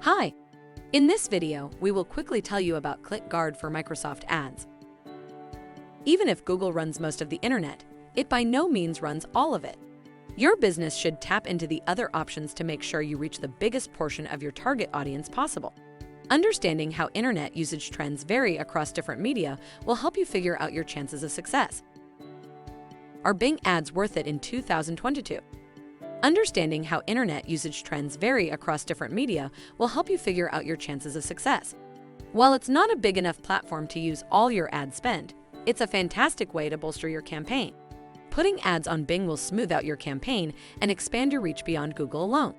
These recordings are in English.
Hi! In this video, we will quickly tell you about ClickGuard for Microsoft Ads. Even if Google runs most of the internet, it by no means runs all of it. Your business should tap into the other options to make sure you reach the biggest portion of your target audience possible. Understanding how internet usage trends vary across different media will help you figure out your chances of success. Are Bing ads worth it in 2022? Understanding how internet usage trends vary across different media will help you figure out your chances of success. While it's not a big enough platform to use all your ad spend, it's a fantastic way to bolster your campaign. Putting ads on Bing will smooth out your campaign and expand your reach beyond Google alone.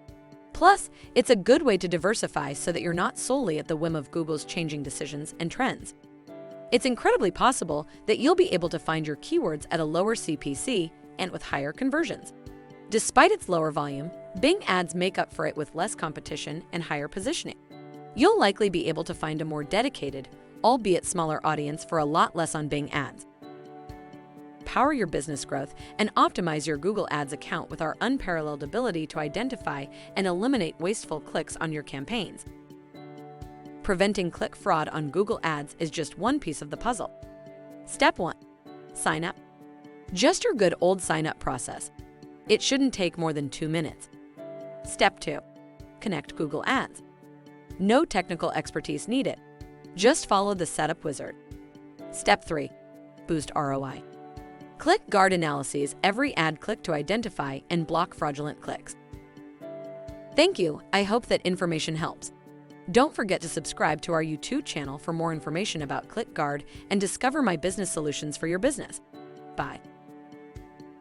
Plus, it's a good way to diversify so that you're not solely at the whim of Google's changing decisions and trends. It's incredibly possible that you'll be able to find your keywords at a lower CPC and with higher conversions. Despite its lower volume, Bing ads make up for it with less competition and higher positioning. You'll likely be able to find a more dedicated, albeit smaller audience for a lot less on Bing ads. Power your business growth and optimize your Google Ads account with our unparalleled ability to identify and eliminate wasteful clicks on your campaigns. Preventing click fraud on Google Ads is just one piece of the puzzle. Step 1. Sign up. Just your good old sign-up process. It shouldn't take more than 2 minutes. Step 2. Connect Google Ads. No technical expertise needed. Just follow the setup wizard. Step 3. Boost ROI. ClickGuard analyses every ad click to identify and block fraudulent clicks. Thank you. I hope that information helps. Don't forget to subscribe to our YouTube channel for more information about ClickGuard and discover my business solutions for your business. Bye.